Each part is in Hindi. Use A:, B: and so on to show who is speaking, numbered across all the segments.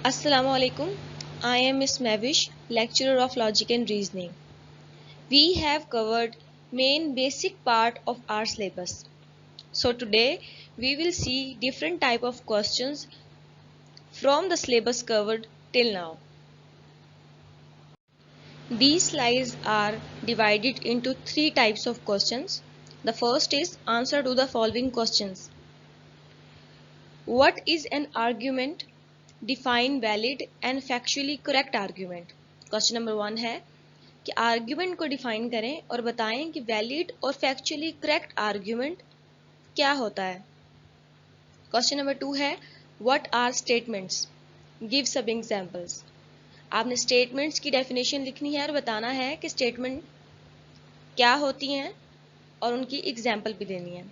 A: Assalamu alaikum. I am Miss Mavish, lecturer of Logic and Reasoning. We have covered main basic part of our syllabus. So today we will see different type of questions from the syllabus covered till now. These slides are divided into three types of questions. The first is answer to the following questions. What is an argument? Define valid and factually correct argument. Question number 1 है कि आर्ग्यूमेंट को डिफाइन करें और बताएं कि वैलिड और फैक्चुअली करेक्ट आर्ग्यूमेंट क्या होता है। क्वेश्चन नंबर 2 है what are statements, give some examples. आपने स्टेटमेंट्स की डेफिनेशन लिखनी है और बताना है कि स्टेटमेंट क्या होती हैं और उनकी एग्जांपल भी देनी है।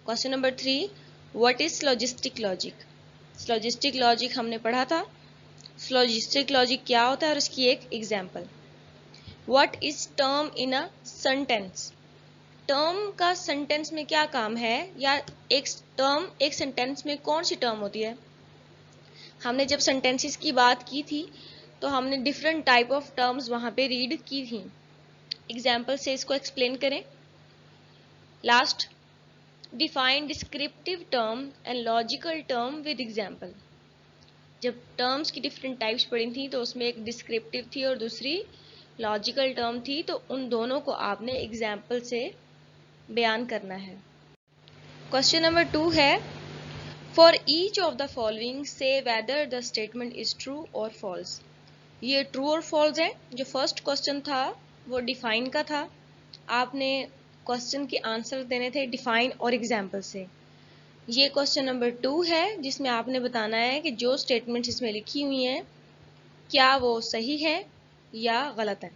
A: Question number 3 what is syllogistic logic. Syllogistic logic हमने पढ़ा था, सिलोजिस्टिक लॉजिक क्या होता है और इसकी एक example. What is term in a sentence. Term का सेंटेंस में क्या काम है, या एक टर्म एक सेंटेंस में कौन सी टर्म होती है। हमने जब सेंटेंसेस की बात की थी तो हमने डिफरेंट टाइप ऑफ टर्म्स वहां पे रीड की थी। एग्जांपल से इसको एक्सप्लेन करें। Last, define descriptive term and logical term with example. जब टर्म्स की डिफरेंट टाइप्स पढ़ी थी तो उसमें एक डिस्क्रिप्टिव थी और दूसरी लॉजिकल टर्म थी, तो उन दोनों को आपने एग्जाम्पल से बयान करना है। क्वेश्चन नंबर 2 है for each of the following say whether the statement is true और फॉल्स। ये ट्रू और फॉल्स है। जो फर्स्ट क्वेश्चन था वो डिफाइन का था, आपने क्वेश्चन के आंसर देने थे डिफाइन और एग्जाम्पल से। ये क्वेश्चन नंबर 2 है जिसमें आपने बताना है कि जो स्टेटमेंट्स इसमें लिखी हुई हैं क्या वो सही है या गलत है।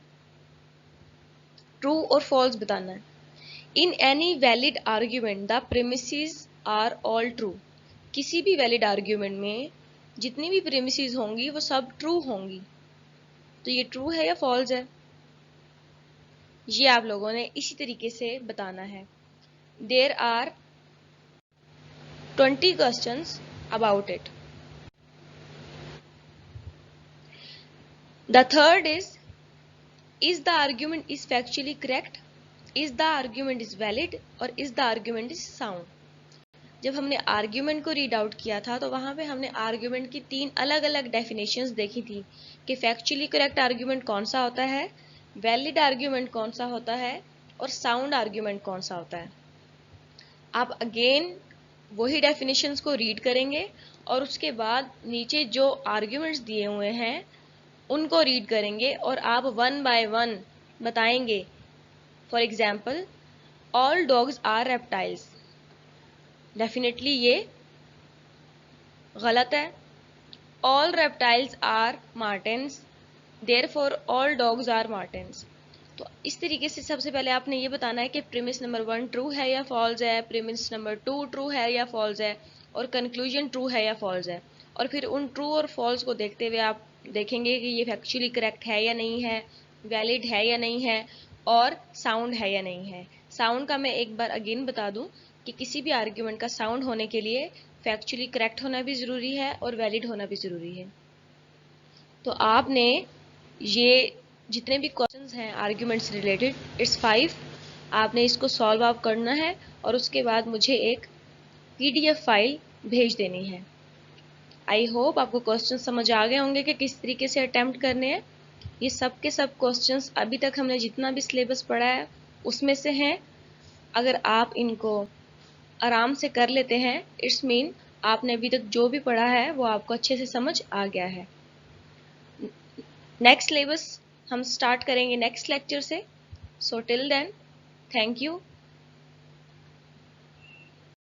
A: ट्रू और फॉल्स बताना है। In any valid argument the premises are all true. किसी भी वैलिड आर्ग्यूमेंट में जितनी भी प्रीमिसेस होंगी वो सब ट्रू होंगी। तो ये ट्रू है या फॉल्स है, ये आप लोगों ने इसी तरीके से बताना है। There are 20 questions about it. The third is the argument is factually correct, is the argument is valid और is the argument is sound। जब हमने आर्ग्यूमेंट को रीड आउट किया था तो वहां पे हमने आर्ग्यूमेंट की 3 अलग अलग डेफिनेशंस देखी थी कि फैक्चुअली करेक्ट आर्ग्यूमेंट कौन सा होता है, वैलिड आर्ग्यूमेंट कौन सा होता है और साउंड आर्ग्यूमेंट कौन सा होता है। आप अगेन वही डेफिनेशंस को रीड करेंगे और उसके बाद नीचे जो आर्ग्यूमेंट्स दिए हुए हैं उनको रीड करेंगे और आप 1 बाय 1 बताएंगे। For example, all dogs are reptiles. Definitely ये गलत है। All reptiles are martens, therefore all dogs are martens. तो इस तरीके से सबसे पहले आपने ये बताना है कि प्रीमिस नंबर 1 ट्रू है या फॉल्स है, प्रीमिस नंबर 2 ट्रू है या फॉल्स है और कंक्लूजन ट्रू है या फॉल्स है। और फिर उन ट्रू और फॉल्स को देखते हुए आप देखेंगे कि ये फैक्चुअली करेक्ट है या नहीं है, वैलिड है या नहीं है और साउंड है या नहीं है। साउंड का मैं एक बार अगेन बता दूं कि किसी भी आर्ग्यूमेंट का साउंड होने के लिए फैक्चुअली करेक्ट होना भी ज़रूरी है और वैलिड होना भी ज़रूरी है। तो आपने ये जितने भी क्वेश्चंस हैं आर्ग्यूमेंट से रिलेटेड, इट्स 5, आपने इसको सॉल्व आउट करना है और उसके बाद मुझे एक PDF फाइल भेज देनी है। आई होप आपको क्वेश्चन समझ आ गए होंगे कि किस तरीके से अटेम्प्ट करने हैं। ये सब के सब क्वेश्चंस अभी तक हमने जितना भी सिलेबस पढ़ा है उसमें से हैं। अगर आप इनको आराम से कर लेते हैं इट्स मीन आपने अभी तक जो भी पढ़ा है वो आपको अच्छे से समझ आ गया है। नेक्स्ट सिलेबस हम स्टार्ट करेंगे नेक्स्ट लेक्चर से। So till then, thank you.